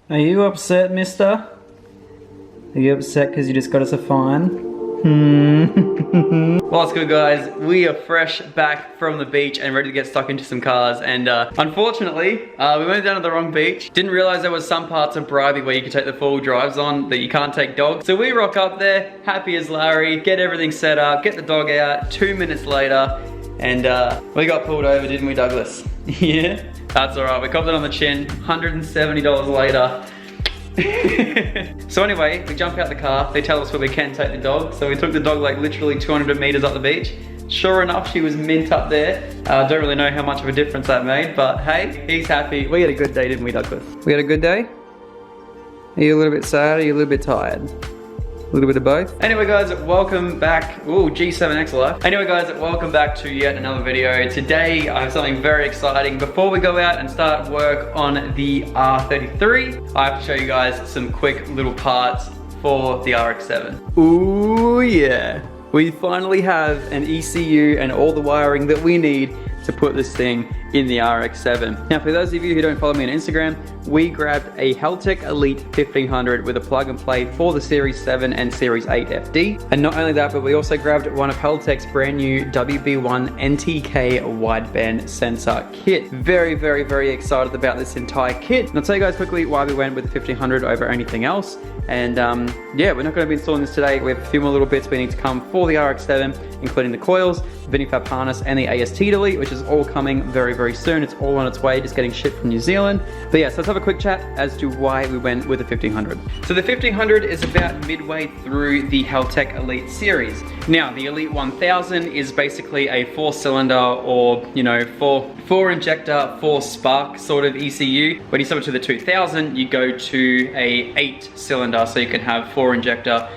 Are you upset, mister? Are you upset because you just got us a fine? What's good, guys? We are fresh back from the beach and ready to get stuck into some cars, and unfortunately we went down to the wrong beach. Didn't realize there was some parts of Bribey where you could take the full drives on that you can't take dogs. So we rock up there, happy as Larry, get everything set up, get the dog out. 2 minutes later, and we got pulled over, didn't we, Douglas? Yeah, that's alright, we copped it on the chin. $170 later. So anyway, we jump out the car, they tell us where we can take the dog. So we took the dog like literally 200 meters up the beach. Sure enough, she was mint up there. Don't really know how much of a difference that made, but hey, he's happy. We had a good day, didn't we, Douglas? We had a good day? Are you a little bit sad? Are you a little bit tired? A little bit of both. Anyway, guys, welcome back. Ooh, G7X life. Anyway, guys, welcome back to yet another video. Today, I have something very exciting. Before we go out and start work on the R33, I have to show you guys some quick little parts for the RX-7. Ooh, yeah. We finally have an ECU and all the wiring that we need to put this thing in the RX-7. Now, for those of you who don't follow me on Instagram, we grabbed a Heltec Elite 1500 with a plug and play for the Series 7 and Series 8 FD. And not only that, but we also grabbed one of Heltec's brand new WB1 NTK wideband sensor kit. Very, very, very excited about this entire kit. And I'll tell you guys quickly why we went with the 1500 over anything else. And yeah, we're not going to be installing this today. We have a few more little bits we need to come for the RX-7, including the coils, the ViniFab harness, and the AST delete, which is all coming very, very soon. It's all on its way, just getting shipped from New Zealand. But yeah, so let's have a quick chat as to why we went with the 1500. So the 1500 is about midway through the Heltec Elite series. Now, the Elite 1000 is basically a 4-cylinder or, you know, four injector, 4 spark sort of ECU. When you switch to the 2000, you go to a 8-cylinder, so you can have 4 injector,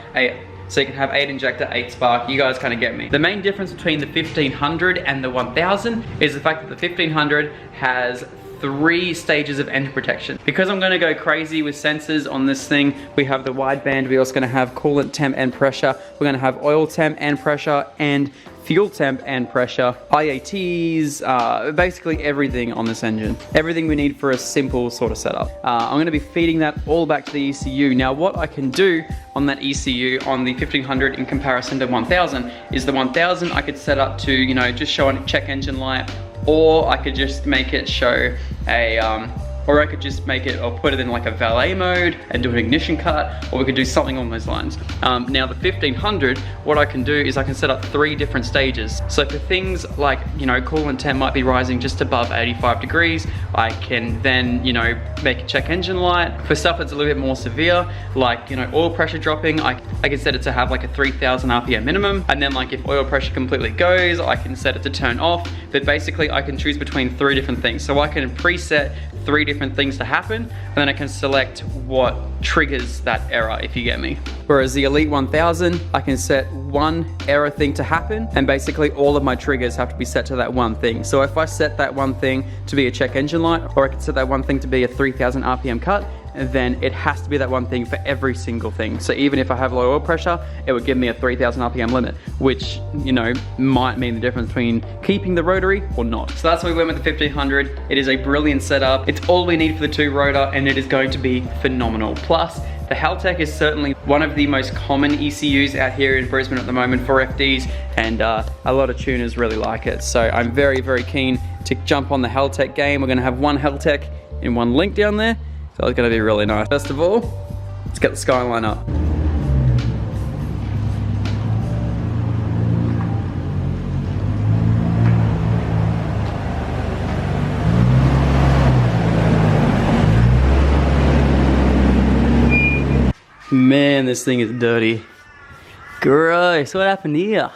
so you can have 8 injector, 8 spark. You guys kind of get me. The main difference between the 1500 and the 1000 is the fact that the 1500 has 3 stages of engine protection. Because I'm gonna go crazy with sensors on this thing, we have the wideband, we're also gonna have coolant temp and pressure, we're gonna have oil temp and pressure, and fuel temp and pressure, IATs, basically everything on this engine. Everything we need for a simple sort of setup. I'm gonna be feeding that all back to the ECU. Now, what I can do on that ECU on the 1500 in comparison to 1000 is the 1000 I could set up to, you know, just show a check engine light, or I could just make it show a, or I could just make it or put it in like a valet mode and do an ignition cut, or we could do something along those lines. Now the 1500, what I can do is I can set up 3 different stages. So for things like, you know, coolant temp might be rising just above 85 degrees, I can then, you know, make a check engine light. For stuff that's a little bit more severe, like, you know, oil pressure dropping, I can set it to have like a 3000 RPM minimum. And then like if oil pressure completely goes, I can set it to turn off. But basically I can choose between 3 different things. So I can preset 3 different things to happen, and then I can select what triggers that error, if you get me. Whereas the Elite 1000, I can set 1 error thing to happen, and basically all of my triggers have to be set to that one thing. So if I set that one thing to be a check engine light, or I can set that one thing to be a 3000 RPM cut, then it has to be that one thing for every single thing. So even if I have low oil pressure, it would give me a 3000 RPM limit, which, you know, might mean the difference between keeping the rotary or not. So that's why we went with the 1500. It is a brilliant setup. It's all we need for the 2 rotor, and it is going to be phenomenal. Plus, the Heltec is certainly one of the most common ECUs out here in Brisbane at the moment for FDs, and a lot of tuners really like it. So I'm very, very keen to jump on the Heltec game. We're gonna have 1 Heltec in 1 link down there. So it's gonna be really nice. First of all, let's get the Skyline up. Man, this thing is dirty. Gross, what happened here?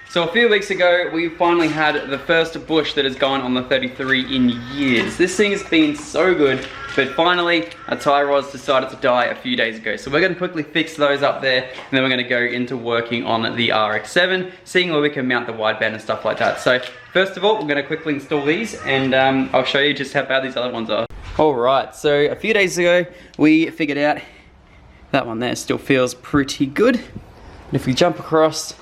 So a few weeks ago, we finally had the first bush that has gone on the 33 in years. This thing has been so good, but finally, our tie rods decided to die a few days ago. So we're gonna quickly fix those up there, and then we're gonna go into working on the RX-7, seeing where we can mount the wideband and stuff like that. So first of all, we're gonna quickly install these, and I'll show you just how bad these other ones are. All right, so a few days ago, we figured out that one there still feels pretty good. And if we jump across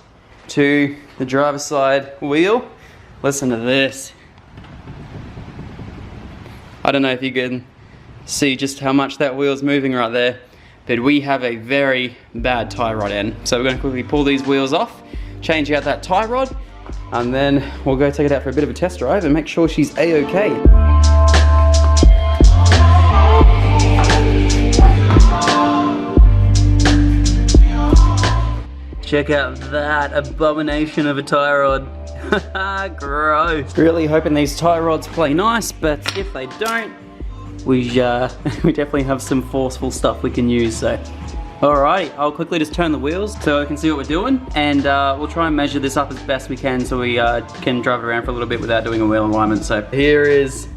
to the driver's side wheel, listen to this. I don't know if you can see just how much that wheel's moving right there. But we have a very bad tie rod end. So we're gonna quickly pull these wheels off, change out that tie rod, and then we'll go take it out for a bit of a test drive and make sure she's A-okay. Check out that abomination of a tie rod. Gross. Really hoping these tie rods play nice, but if they don't, we definitely have some forceful stuff we can use, so. Alright, I'll quickly just turn the wheels so I can see what we're doing, and we'll try and measure this up as best we can so we can drive around for a little bit without doing a wheel alignment. So here is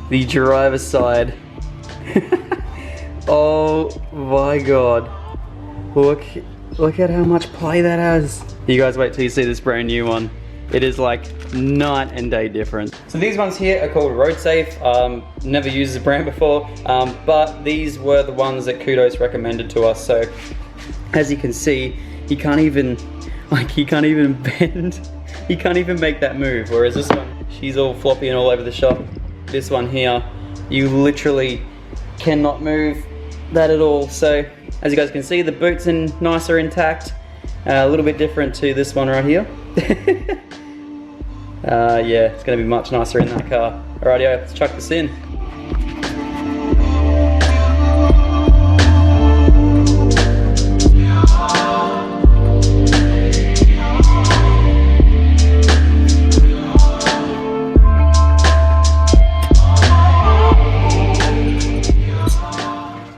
the driver's side. Oh my god. Look at how much play that has. You guys wait till you see this brand new one. It is like night and day difference. So these ones here are called Road Safe. Never used this brand before, but these were the ones that Kudos recommended to us. So as you can see, he can't even bend. He can't even make that move. Whereas this one, she's all floppy and all over the shop. This one here, you literally cannot move that at all. So as you guys can see, the boot's nicer intact. A little bit different to this one right here. Yeah, it's gonna be much nicer in that car. Alrighty, let's chuck this in.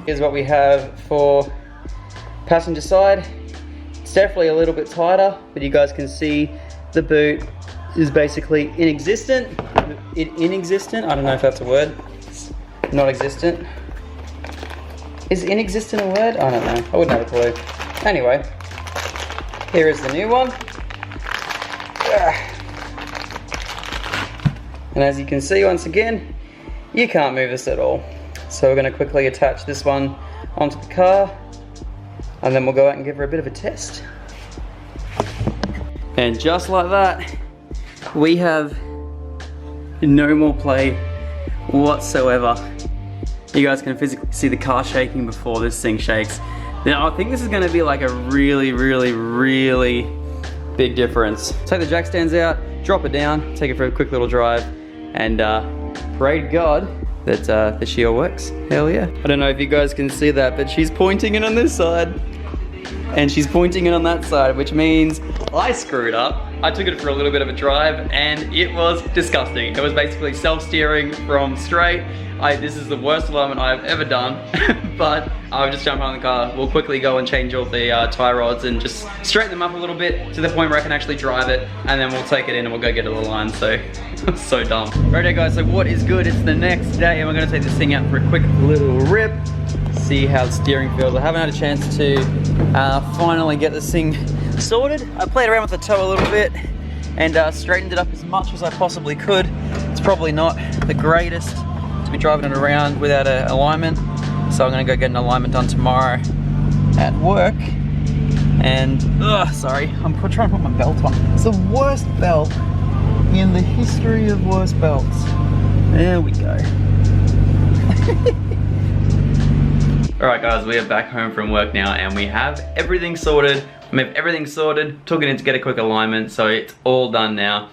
Here's what we have for passenger side. It's definitely a little bit tighter, but you guys can see the boot is basically inexistent. Inexistent? I don't know if that's a word. Not existent. Is inexistent a word? I don't know. I wouldn't have a clue. Anyway, here is the new one. And as you can see, once again, you can't move this at all. So we're going to quickly attach this one onto the car, and then we'll go out and give her a bit of a test. And just like that, we have no more play whatsoever. You guys can physically see the car shaking before this thing shakes. Now I think this is going to be like a really big difference. Take the jack stands out, drop it down, take it for a quick little drive, and pray to God that the shield works. Hell yeah. I don't know if you guys can see that, but she's pointing in on this side and she's pointing in on that side, which means I screwed up. I took it for a little bit of a drive and it was disgusting. It was basically self-steering from straight. This is the worst alignment I've ever done, but I'll just jump on the car. We'll quickly go and change all the tie rods and just straighten them up a little bit to the point where I can actually drive it, and then we'll take it in and we'll go get it aligned. So, so dumb. Right guys, so what is good? It's the next day and we're gonna take this thing out for a quick little rip. See how the steering feels. I haven't had a chance to finally get this thing sorted. I played around with the toe a little bit and straightened it up as much as I possibly could. It's probably not the greatest to be driving it around without an alignment, so I'm gonna go get an alignment done tomorrow at work. And sorry, I'm trying to put my belt on. It's the worst belt in the history of worst belts. There we go. Alright guys, we are back home from work now and we have everything sorted. We have everything sorted, took it in to get a quick alignment, so it's all done now.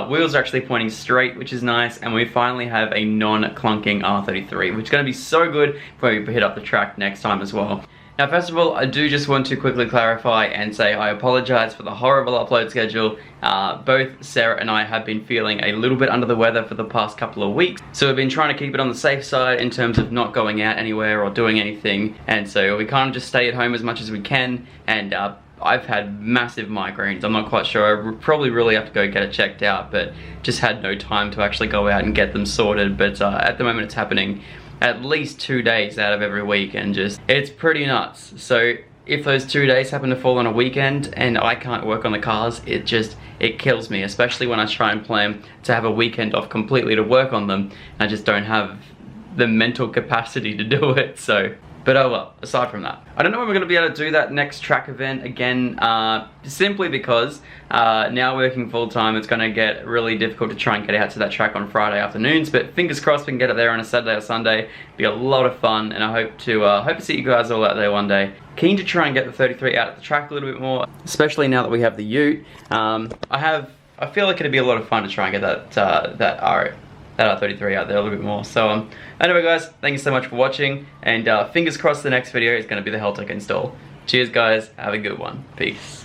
Wheels are actually pointing straight, which is nice, and we finally have a non-clunking R33, which is going to be so good when we hit up the track next time as well. Now first of all, I do just want to quickly clarify and say I apologize for the horrible upload schedule. Both Sarah and I have been feeling a little bit under the weather for the past couple of weeks, so we've been trying to keep it on the safe side in terms of not going out anywhere or doing anything, and so we kind of just stay at home as much as we can. And I've had massive migraines. I'm not quite sure. I probably really have to go get it checked out, but just had no time to actually go out and get them sorted. But at the moment it's happening at least 2 days out of every week, and just, it's pretty nuts. So if those 2 days happen to fall on a weekend and I can't work on the cars, it kills me, especially when I try and plan to have a weekend off completely to work on them. I just don't have the mental capacity to do it. So But oh well, aside from that. I don't know when we're going to be able to do that next track event again, simply because now working full time, it's going to get really difficult to try and get out to that track on Friday afternoons, but fingers crossed we can get it there on a Saturday or Sunday. Be a lot of fun, and I hope to see you guys all out there one day. Keen to try and get the 33 out at the track a little bit more, especially now that we have the ute. I feel like it'd be a lot of fun to try and get that R33 out there a little bit more. So anyway guys, thank you so much for watching, and fingers crossed the next video is going to be the Heltec install. Cheers guys, have a good one. Peace.